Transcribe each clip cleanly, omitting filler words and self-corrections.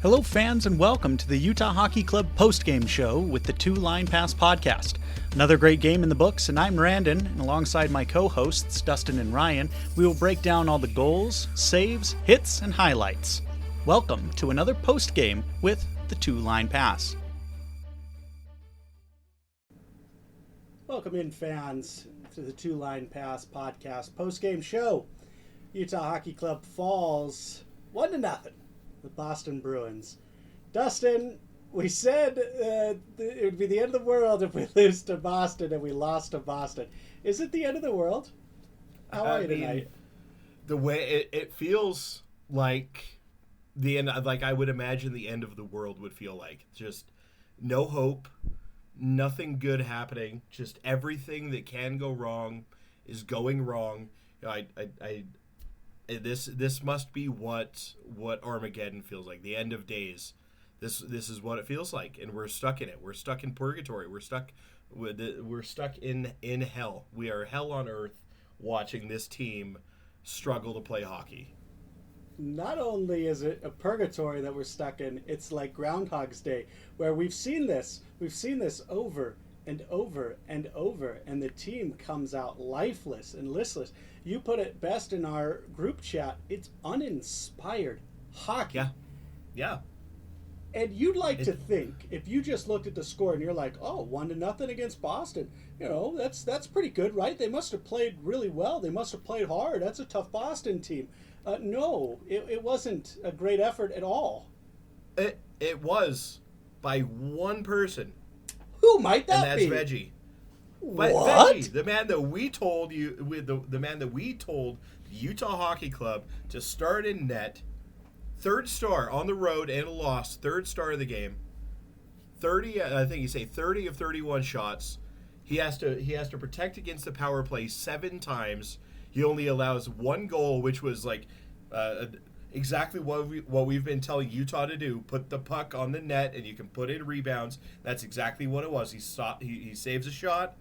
Hello, fans, and welcome to the Utah Hockey Club postgame show with the Two Line Pass podcast. Another great game in the books, and I'm Randon, and alongside my co-hosts, Dustin and Ryan, we will break down all the goals, saves, hits, and highlights. Welcome to another postgame with the Two Line Pass. Welcome in, fans, to the Two Line Pass podcast postgame show. Utah Hockey Club falls 1-0. The Boston Bruins. Dustin, we said it would be the end of the world if we lose to Boston, and we lost to Boston. Is it the end of the world? How are you tonight? The way it feels like the end, like I would imagine the end of the world would feel like. Just no hope, nothing good happening. Just everything that can go wrong is going wrong. This must be what Armageddon feels like. The end of days. This is what it feels like, and we're stuck in it. We're stuck in purgatory. We're stuck in hell. We are hell on earth watching this team struggle to play hockey. Not only is it a purgatory that we're stuck in, it's like Groundhog's Day, where we've seen this over and over and over, and the team comes out lifeless and listless. You put it best in our group chat. It's uninspired hockey. Yeah. And you'd like to think, if you just looked at the score and you're like, oh, 1-0 against Boston, that's pretty good, right? They must have played really well. They must have played hard. That's a tough Boston team. No, it wasn't a great effort at all. It was by one person. Who might that be? And that's Veggie. What? Veggie, the man that we told the Utah Hockey Club to start in net, third star on the road and a loss, third star of the game. 30 of 31 shots. He has to protect against the power play 7 times. He only allows 1 goal, which was like exactly what we've been telling Utah to do. Put the puck on the net, and you can put in rebounds. That's exactly what it was. He saves a shot.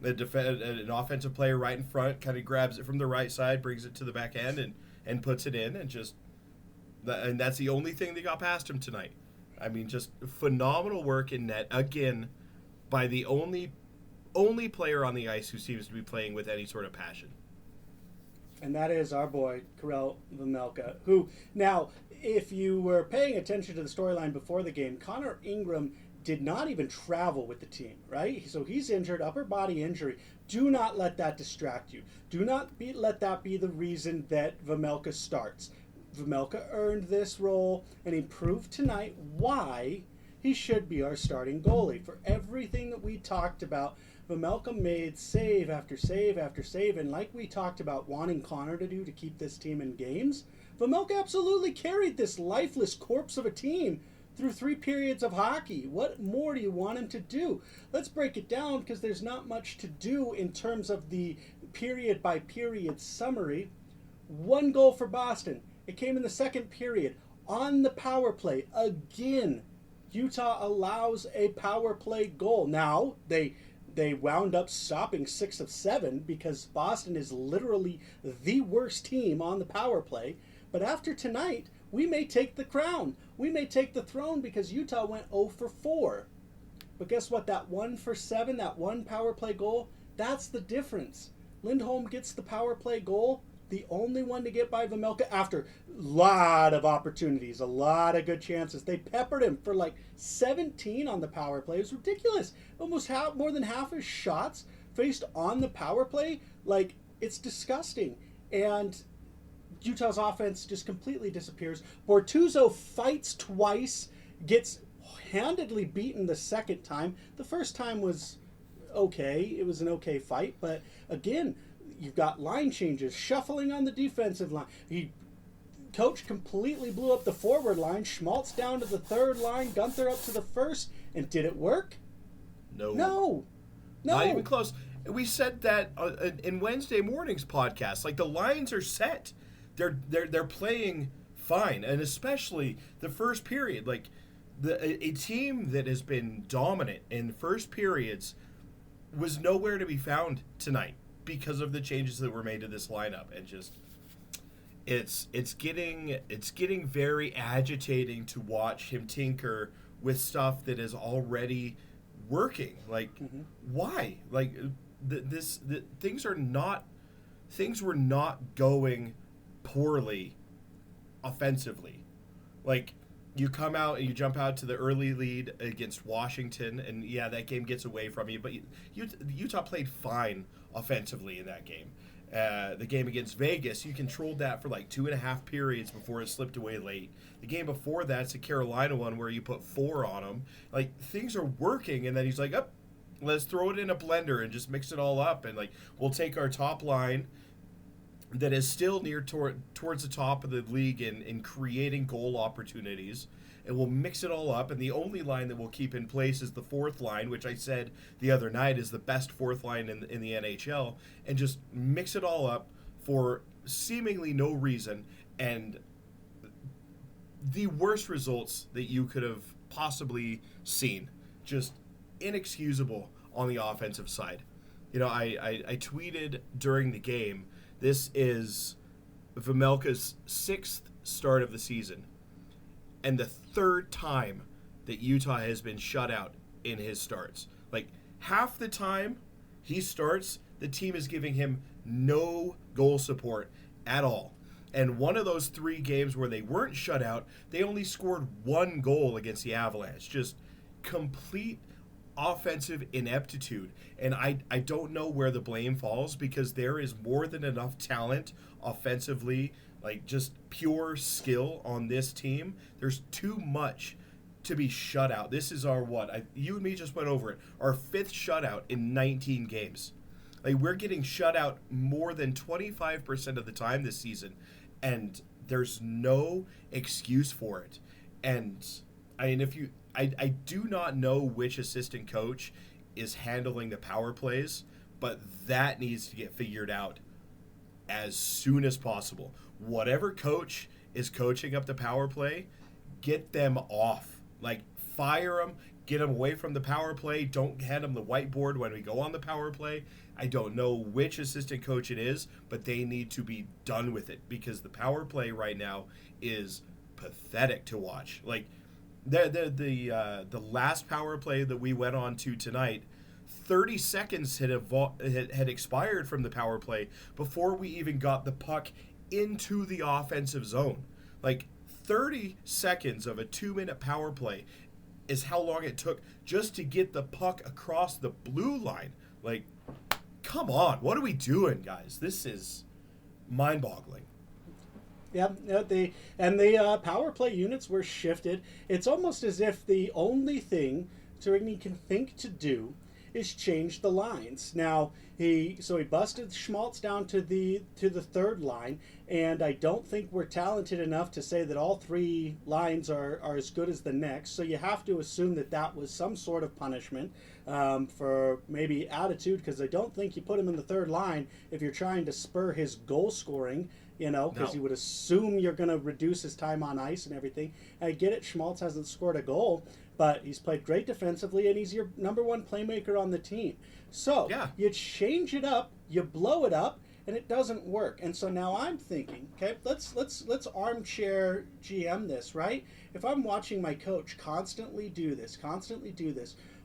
An offensive player right in front kind of grabs it from the right side, brings it to the back end, and puts it in, and that's the only thing that got past him tonight. I mean, just phenomenal work in net again by the only player on the ice who seems to be playing with any sort of passion. And that is our boy, Karel Vejmelka, who, now, if you were paying attention to the storyline before the game, Connor Ingram did not even travel with the team, right? So he's injured, upper body injury. Do not let that distract you. Do not let that be the reason that Vejmelka starts. Vejmelka earned this role, and he proved tonight why he should be our starting goalie. For everything that we talked about, Vejmelka made save after save after save, and like we talked about wanting Connor to do to keep this team in games, Vejmelka absolutely carried this lifeless corpse of a team through 3 periods of hockey. What more do you want him to do? Let's break it down, because there's not much to do in terms of the period-by-period summary. 1 goal for Boston. It came in the second period on the power play. Again, Utah allows a power play goal. Now, they wound up stopping 6 of 7 because Boston is literally the worst team on the power play. But after tonight, we may take the crown. We may take the throne, because Utah went 0 for 4. But guess what? That 1 for 7, that 1 power play goal, that's the difference. Lindholm gets the power play goal, the only one to get by Vejmelka after a lot of opportunities, a lot of good chances. They peppered him for like 17 on the power play. It was ridiculous. Almost more than half his shots faced on the power play. Like, it's disgusting. And Utah's offense just completely disappears. Bortuzzo fights twice, gets handedly beaten the second time. The first time was okay. It was an okay fight. But again, you've got line changes, shuffling on the defensive line. Coach completely blew up the forward line. Schmaltz down to the third line. Gunther up to the first. And did it work? No. Not even close. We said that in Wednesday morning's podcast. Like, the lines are set. They're playing fine, and especially the first period. Like, a team that has been dominant in first periods was nowhere to be found tonight because of the changes that were made to this lineup. And just it's getting very agitating to watch him tinker with stuff that is already working. Like, why? Like, things were not going poorly offensively. Like, you come out and you jump out to the early lead against Washington, and yeah, that game gets away from you. But Utah played fine offensively in that game. The game against Vegas, you controlled that for like 2.5 periods before it slipped away late. The game before that's the Carolina one where you put 4 on them. Like, things are working, and then he's like, let's throw it in a blender and just mix it all up. And like, we'll take our top line that is still near towards the top of the league in creating goal opportunities, and we'll mix it all up. And the only line that we'll keep in place is the fourth line, which I said the other night is the best fourth line in the NHL, and just mix it all up for seemingly no reason, and the worst results that you could have possibly seen. Just inexcusable on the offensive side. You know, I tweeted during the game, this is Vejmelka's 6th start of the season, and the 3rd time that Utah has been shut out in his starts. Like, half the time he starts, the team is giving him no goal support at all. And one of those 3 games where they weren't shut out, they only scored 1 goal against the Avalanche. Just complete offensive ineptitude. And I don't know where the blame falls, because there is more than enough talent offensively, like just pure skill on this team. There's too much to be shut out. This is our you and me just went over it, our 5th shutout in 19 games. Like, we're getting shut out more than 25% of the time this season, and there's no excuse for it. And I mean, I do not know which assistant coach is handling the power plays, but that needs to get figured out as soon as possible. Whatever coach is coaching up the power play, get them off. Like, fire them, get them away from the power play. Don't hand them the whiteboard when we go on the power play. I don't know which assistant coach it is, but they need to be done with it, because the power play right now is pathetic to watch. Like, the last power play that we went on to tonight, 30 seconds had expired from the power play before we even got the puck into the offensive zone. Like, 30 seconds of a 2-minute power play is how long it took just to get the puck across the blue line. Like, come on, what are we doing, guys? This is mind-boggling. Yeah, the power play units were shifted. It's almost as if the only thing Tourigny can think to do is change the lines. Now, he busted Schmaltz down to the 3rd line, and I don't think we're talented enough to say that all 3 lines are as good as the next. So you have to assume that was some sort of punishment for maybe attitude, because I don't think you put him in the 3rd line if you're trying to spur his goal scoring. You know, because you would assume you're going to reduce his time on ice and everything. I get it, Schmaltz hasn't scored a goal, but he's played great defensively, and he's your number 1 playmaker on the team. So you change it up, you blow it up, and it doesn't work. And so now I'm thinking, okay, let's armchair GM this, right? If I'm watching my coach constantly do this,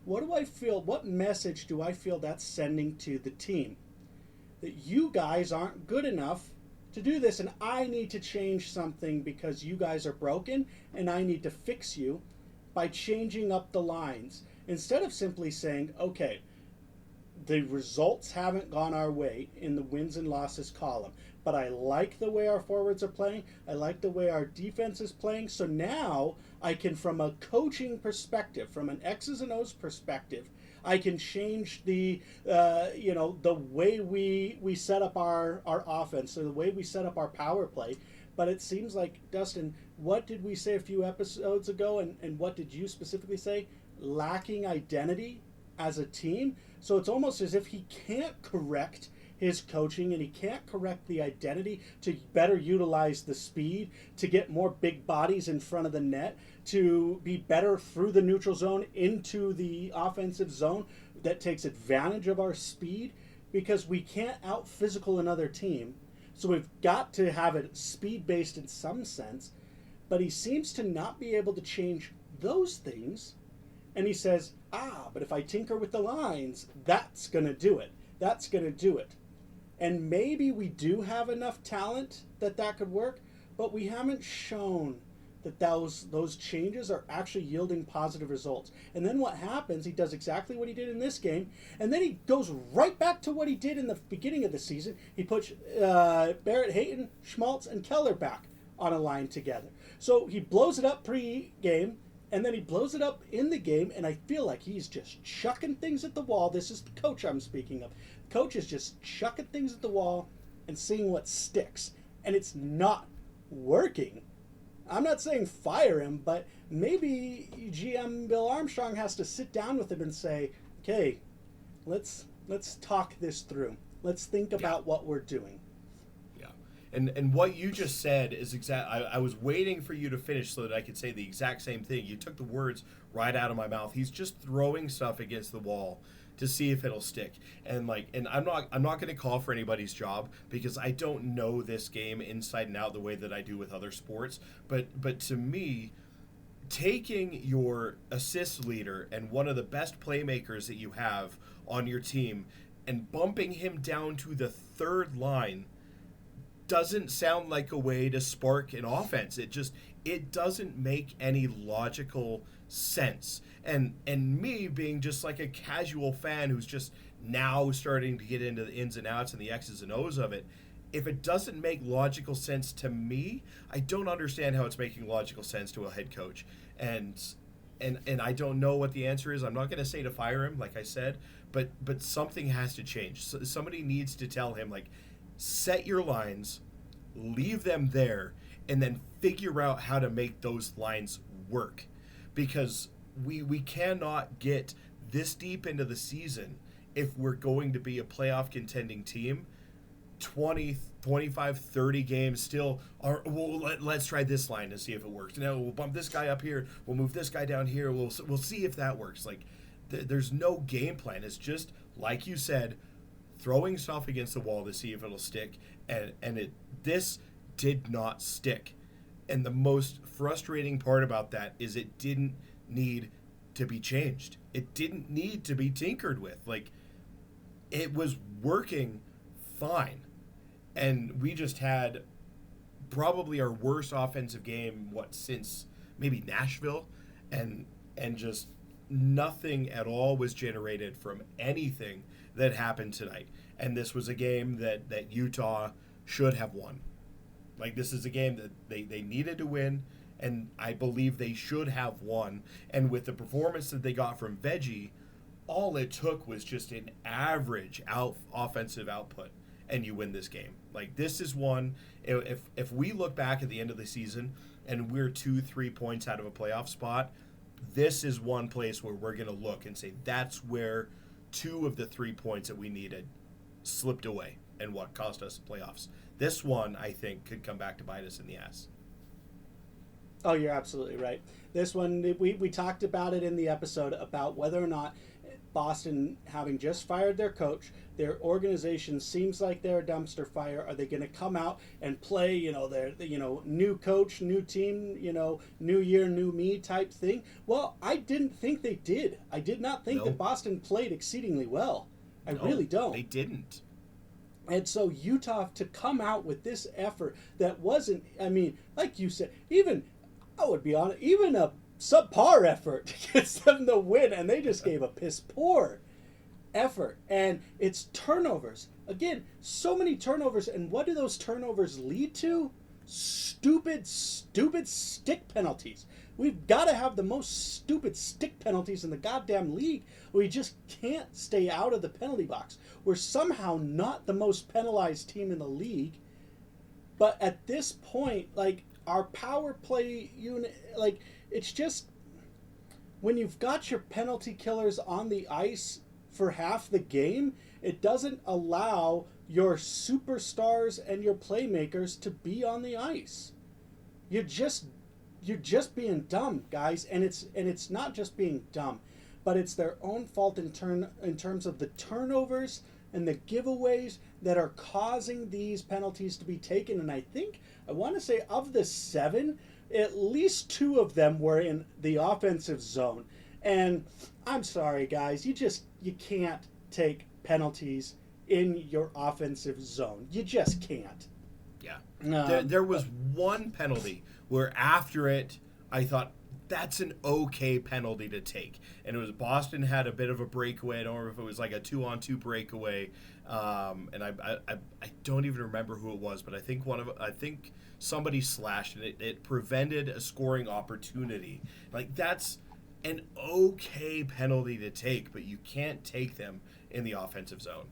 what do I feel? What message do I feel that's sending to the team? That you guys aren't good enough to do this, and I need to change something because you guys are broken, and I need to fix you by changing up the lines. Instead of simply saying, okay, the results haven't gone our way in the wins and losses column, but I like the way our forwards are playing, I like the way our defense is playing, so now I can, from a coaching perspective, from an X's and O's perspective, I can change the way we set up our offense, so the way we set up our power play. But it seems like, Dustin, what did we say a few episodes ago, and what did you specifically say? Lacking identity as a team. So it's almost as if he can't correct his coaching, and he can't correct the identity to better utilize the speed, to get more big bodies in front of the net, to be better through the neutral zone into the offensive zone that takes advantage of our speed, because we can't out-physical another team So we've got to have it speed-based in some sense, but he seems to not be able to change those things. And he says, but if I tinker with the lines, that's going to do it. That's going to do it. And maybe we do have enough talent that could work, but we haven't shown that those changes are actually yielding positive results. And then what happens, he does exactly what he did in this game, and then he goes right back to what he did in the beginning of the season. He puts Barrett Hayton, Schmaltz, and Keller back on a line together. So he blows it up pre-game, and then he blows it up in the game, and I feel like he's just chucking things at the wall. This is the coach I'm speaking of. The coach is just chucking things at the wall and seeing what sticks. And it's not working. I'm not saying fire him, but maybe GM Bill Armstrong has to sit down with him and say, okay, let's talk this through. Let's think about what we're doing. And what you just said is exact. I was waiting for you to finish so that I could say the exact same thing. You took the words right out of my mouth. He's just throwing stuff against the wall to see if it'll stick. And I'm not going to call for anybody's job because I don't know this game inside and out the way that I do with other sports. But to me, taking your assist leader and one of the best playmakers that you have on your team and bumping him down to the third line doesn't sound like a way to spark an offense. It doesn't make any logical sense. And me being just like a casual fan who's just now starting to get into the ins and outs and the X's and O's of it, if it doesn't make logical sense to me, I don't understand how it's making logical sense to a head coach. And I don't know what the answer is. I'm not going to say to fire him, like I said, but something has to change. So somebody needs to tell him, like, set your lines, leave them there, and then figure out how to make those lines work. Because we cannot get this deep into the season if we're going to be a playoff contending team. 20, 25, 30 games still are, let's try this line and see if it works. Now we'll bump this guy up here, we'll move this guy down here, we'll see if that works. Like, there's no game plan. It's just, like you said, throwing stuff against the wall to see if it'll stick, and this did not stick. And the most frustrating part about that is it didn't need to be changed. It didn't need to be tinkered with. Like, it was working fine. And we just had probably our worst offensive game, since maybe Nashville, and just nothing at all was generated from anything that happened tonight. And this was a game that Utah should have won. Like, this is a game that they needed to win, and I believe they should have won. And with the performance that they got from Veggie, all it took was just an average offensive output, and you win this game. Like, this is one, if we look back at the end of the season and we're 2-3 points out of a playoff spot, this is one place where we're going to look and say that's where 2 of the 3 points that we needed slipped away and what cost us the playoffs. This one, I think, could come back to bite us in the ass. Oh, you're absolutely right. This one, we talked about it in the episode about whether or not Boston, having just fired their coach, their organization seems like they're a dumpster fire. Are they going to come out and play, their new coach, new team, new year, new me type thing? Well, I didn't think they did. I did not think that Boston played exceedingly well. I really don't. They didn't. And so Utah to come out with this effort that wasn't, like you said, even, I would be honest, even a subpar effort gets them the win, and they just gave a piss poor effort. And it's turnovers. Again, so many turnovers, and what do those turnovers lead to? Stupid stick penalties. We've got to have the most stupid stick penalties in the goddamn league. We just can't stay out of the penalty box. We're somehow not the most penalized team in the league. But at this point, like, our power play unit, like, it's just, when you've got your penalty killers on the ice for half the game, it doesn't allow your superstars and your playmakers to be on the ice. You're just being dumb, guys, and it's not just being dumb, but it's their own fault in terms of the turnovers and the giveaways that are causing these penalties to be taken. And I want to say of the 7, at least 2 of them were in the offensive zone. And I'm sorry, guys, you can't take penalties in your offensive zone. You just can't. Yeah. There was one penalty where after it, I thought, that's an okay penalty to take. And it was Boston had a bit of a breakaway. I don't remember if it was like a 2-on-2 breakaway. And I don't even remember who it was, but I think somebody slashed and it prevented a scoring opportunity. Like, that's an okay penalty to take, but you can't take them in the offensive zone.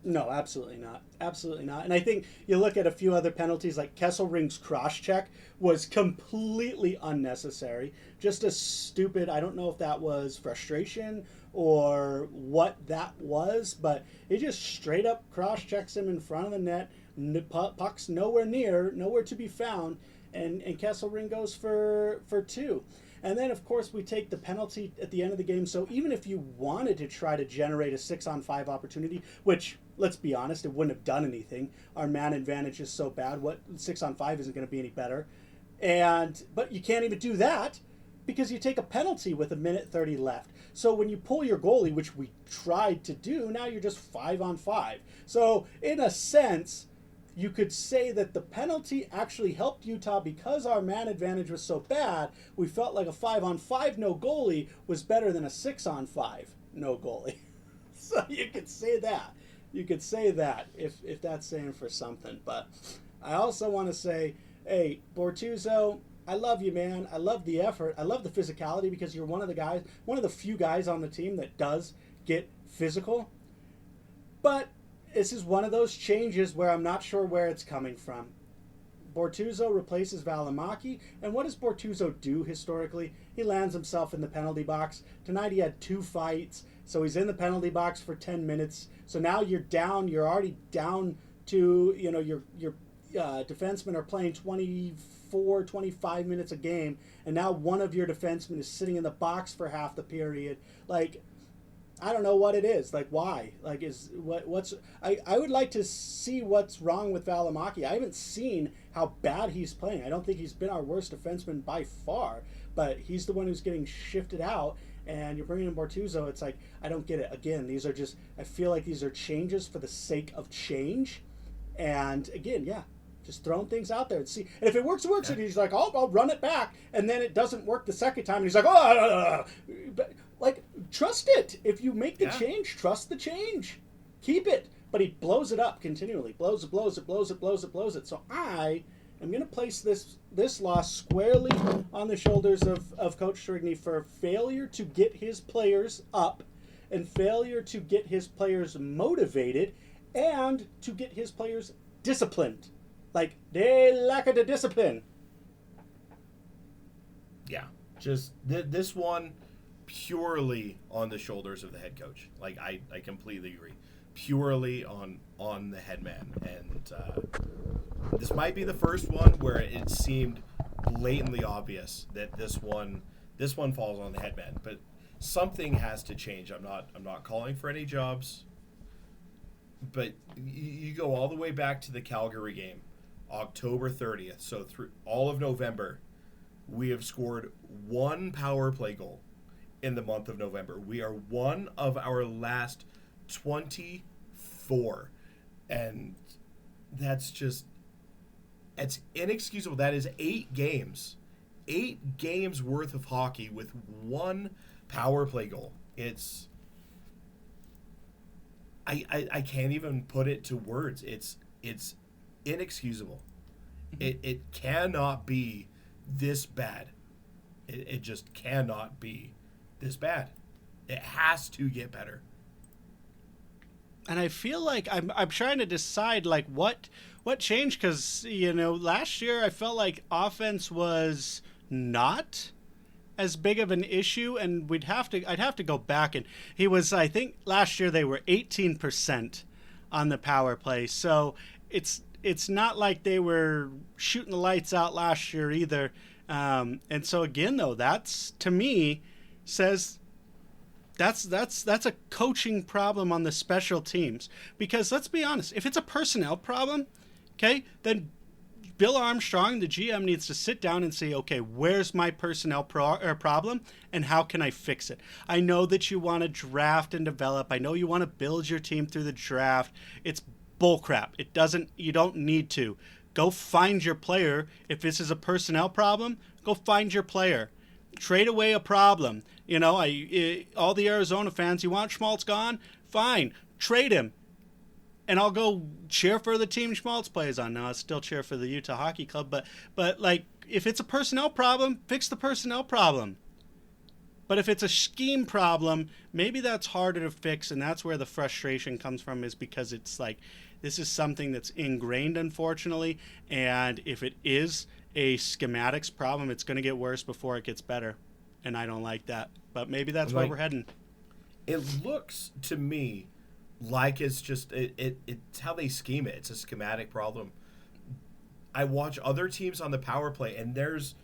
No, absolutely not. Absolutely not. And I think you look at a few other penalties, like Kesselring's cross-check was completely unnecessary. Just a stupid, I don't know if that was frustration or what that was, but it just straight up cross-checks him in front of the net. Puck's nowhere to be found, and Kesselring goes for 2. And then, of course, we take the penalty at the end of the game. So even if you wanted to try to generate a 6-on-5 opportunity, which, let's be honest, it wouldn't have done anything. Our man advantage is so bad. 6-on-5 isn't going to be any better. But you can't even do that because you take a penalty with 1:30 left. So when you pull your goalie, which we tried to do, now you're just 5-on-5. So in a sense, you could say that the penalty actually helped Utah because our man advantage was so bad. We felt like a 5-on-5 no goalie was better than a 6-on-5 no goalie. So you could say that. You could say that if that's saying for something. But I also want to say, hey, Bortuzzo, I love you, man. I love the effort. I love the physicality because you're one of the few guys on the team that does get physical. But this is one of those changes where I'm not sure where it's coming from. Bortuzzo replaces Vejmelka, and what does Bortuzzo do historically? He lands himself in the penalty box. Tonight he had 2 fights, so he's in the penalty box for 10 minutes. So now you're already down to, your defensemen are playing 24, 25 minutes a game, and now one of your defensemen is sitting in the box for half the period. Like, I don't know what it is. Like, why? Like, I would like to see what's wrong with Vejmelka. I haven't seen how bad he's playing. I don't think he's been our worst defenseman by far, but he's the one who's getting shifted out, and you're bringing in Bortuzzo. It's like, I don't get it. Again, I feel like these are changes for the sake of change. And again, just throwing things out there and see. And if it works, it works. Yeah. And he's like, I'll run it back. And then it doesn't work the second time. And he's like, But, like, trust it. If you make the change, trust the change. Keep it. But he blows it up continually. Blows it. So I am going to place this loss squarely on the shoulders of Coach Trigny for failure to get his players up and failure to get his players motivated and to get his players disciplined. Like, they lack the discipline. Yeah. Just this one purely on the shoulders of the head coach. Like, I completely agree. Purely on the head man. And this might be the first one where it seemed blatantly obvious that this one falls on the head man. But something has to change. I'm not calling for any jobs. But you go all the way back to the Calgary game, October 30th. So through all of November, we have scored 1 power play goal in the month of November. We are one of our last 24. And it's inexcusable. That is 8 games. 8 games worth of hockey with 1 power play goal. It's... I can't even put it to words. It's inexcusable. It cannot be this bad. It just cannot be this bad. It has to get better. And I feel like I'm trying to decide like what changed, because last year I felt like offense was not as big of an issue, and I'd have to go back, and he was, I think last year they were 18% on the power play. So it's not like they were shooting the lights out last year either. And so again though, that's to me says That's a coaching problem on the special teams. Because let's be honest, if it's a personnel problem, okay, then Bill Armstrong, the GM, needs to sit down and say, okay, where's my personnel problem and how can I fix it? I know that you want to draft and develop. I know you want to build your team through the draft. It's bullcrap. You don't need to. Go find your player. If this is a personnel problem, go find your player. Trade away a problem. You know, all the Arizona fans, you want Schmaltz gone? Fine. Trade him. And I'll go cheer for the team Schmaltz plays on. Now, I still cheer for the Utah Hockey Club, but like, if it's a personnel problem, fix the personnel problem. But if it's a scheme problem, maybe that's harder to fix, and that's where the frustration comes from, is because it's like, this is something that's ingrained, unfortunately, and if it is a schematics problem, it's going to get worse before it gets better, and I don't like that. But maybe that's where we're heading. It looks to me like it's just it's how they scheme it. It's a schematic problem. I watch other teams on the power play, and there's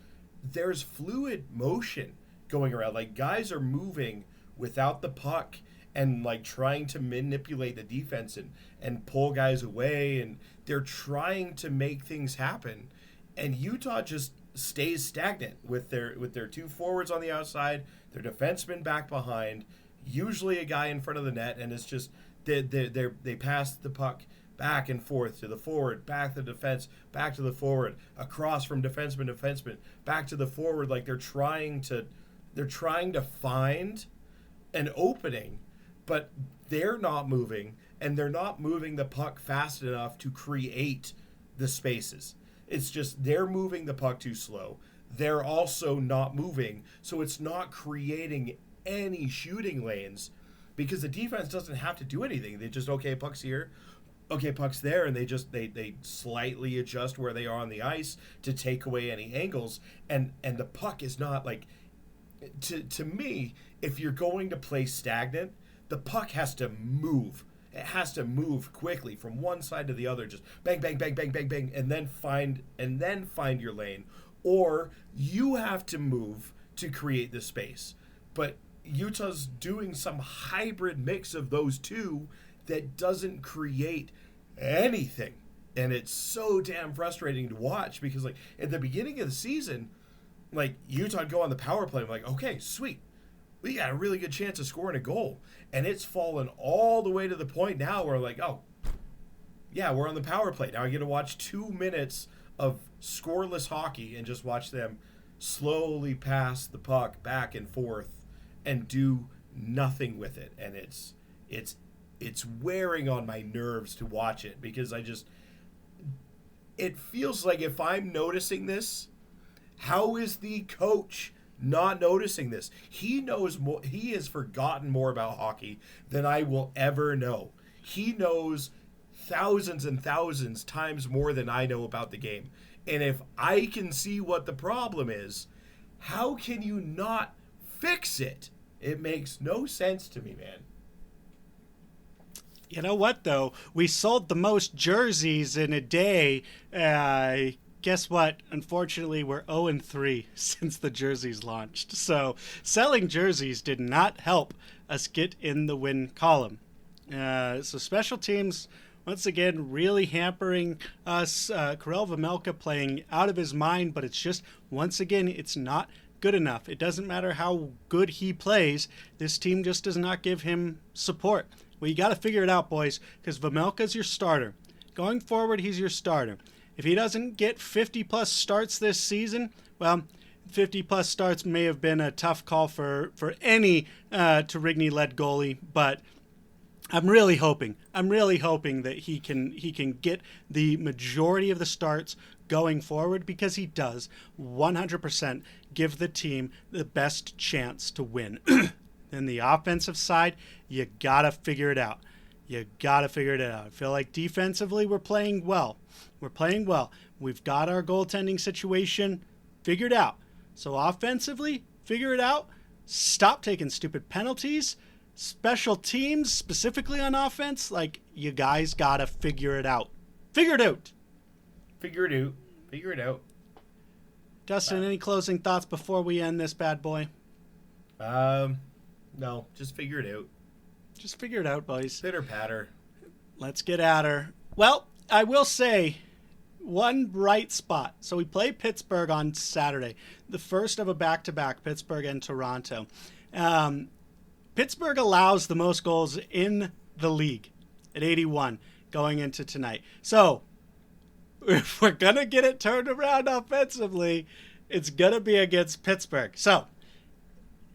fluid motion going around. Like, guys are moving without the puck and like trying to manipulate the defense and pull guys away, and they're trying to make things happen. And Utah just stays stagnant with their two forwards on the outside, their defenseman back behind, usually a guy in front of the net, and it's just they pass the puck back and forth to the forward, back to the defense, back to the forward, across from defenseman, back to the forward. Like, they're trying to find an opening, but they're not moving, and they're not moving the puck fast enough to create the spaces. It's just they're moving the puck too slow. They're also not moving, so it's not creating any shooting lanes, because the defense doesn't have to do anything. They just, okay, puck's here, okay, puck's there, and they slightly adjust where they are on the ice to take away any angles, and the puck is not like, to me, if you're going to play stagnant, the puck has to move. It has to move quickly from one side to the other, just bang, bang, bang, bang, bang, bang, and then find your lane. Or you have to move to create the space. But Utah's doing some hybrid mix of those two that doesn't create anything. And it's so damn frustrating to watch, because like at the beginning of the season, like Utah would go on the power play, I'm like, okay, sweet. We got a really good chance of scoring a goal. And it's fallen all the way to the point now where like, oh, yeah, we're on the power play. Now I get to watch 2 minutes of scoreless hockey and just watch them slowly pass the puck back and forth and do nothing with it. And it's wearing on my nerves to watch it, because it feels like, if I'm noticing this, how is the coach not noticing this? He knows more. He has forgotten more about hockey than I will ever know. He knows thousands and thousands times more than I know about the game. And if I can see what the problem is, how can you not fix it? It makes no sense to me, man. You know what, though? We sold the most jerseys in a day. Guess what? Unfortunately, we're 0-3 since the jerseys launched. So selling jerseys did not help us get in the win column. So special teams, once again, really hampering us. Karel Vejmelka playing out of his mind, but it's just, once again, it's not good enough. It doesn't matter how good he plays. This team just does not give him support. Well, you got to figure it out, boys, because Vejmelka's your starter. Going forward, he's your starter. If he doesn't get 50-plus starts this season, well, 50-plus starts may have been a tough call for any Torigny-led goalie, but I'm really hoping that he can get the majority of the starts going forward, because he does 100% give the team the best chance to win. In the offensive side, you got to figure it out. I feel like defensively we're playing well. We've got our goaltending situation figured out. So offensively, figure it out. Stop taking stupid penalties. Special teams, specifically on offense, like, you guys got to figure it out. Figure it out. Dustin, any closing thoughts before we end this bad boy? No, just figure it out. Just figure it out, boys. Pitter patter. Let's get at her. Well, I will say one bright spot. So we play Pittsburgh on Saturday, the first of a back-to-back, Pittsburgh and Toronto. Pittsburgh allows the most goals in the league at 81 going into tonight. So if we're going to get it turned around offensively, it's going to be against Pittsburgh. So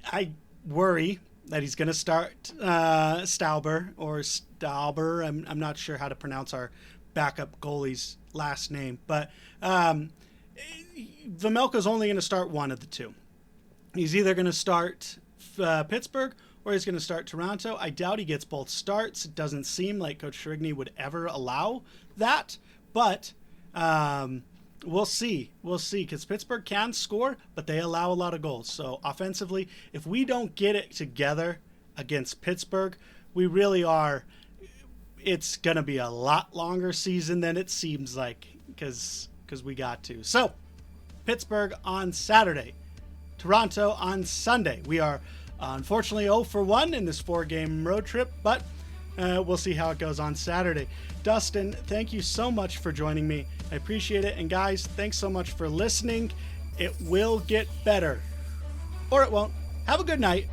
I worry that he's going to start Stauber. I'm not sure how to pronounce our backup goalie's last name. But Vejmelka's only going to start one of the two. He's either going to start Pittsburgh or he's going to start Toronto. I doubt he gets both starts. It doesn't seem like Coach Shrigny would ever allow that. But we'll see. We'll see, because Pittsburgh can score, but they allow a lot of goals. So offensively, if we don't get it together against Pittsburgh, we really are. It's going to be a lot longer season than it seems like, because we got to. So Pittsburgh on Saturday, Toronto on Sunday. We are unfortunately 0-1 in this 4-game road trip, but we'll see how it goes on Saturday. Dustin, thank you so much for joining me. I appreciate it. And guys, thanks so much for listening. It will get better. Or it won't. Have a good night.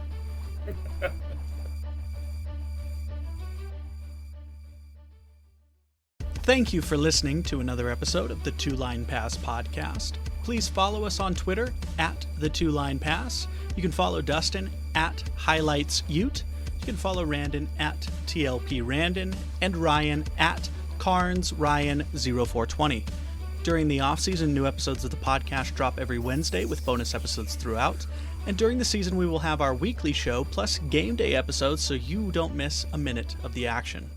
Thank you for listening to another episode of the Two Line Pass podcast. Please follow us on Twitter at the Two Line Pass. You can follow Dustin at HighlightsUt. You can follow Randon at TLP Randon and Ryan at CarnsRyan0420. During the off-season, new episodes of the podcast drop every Wednesday with bonus episodes throughout. And during the season, we will have our weekly show plus game day episodes so you don't miss a minute of the action.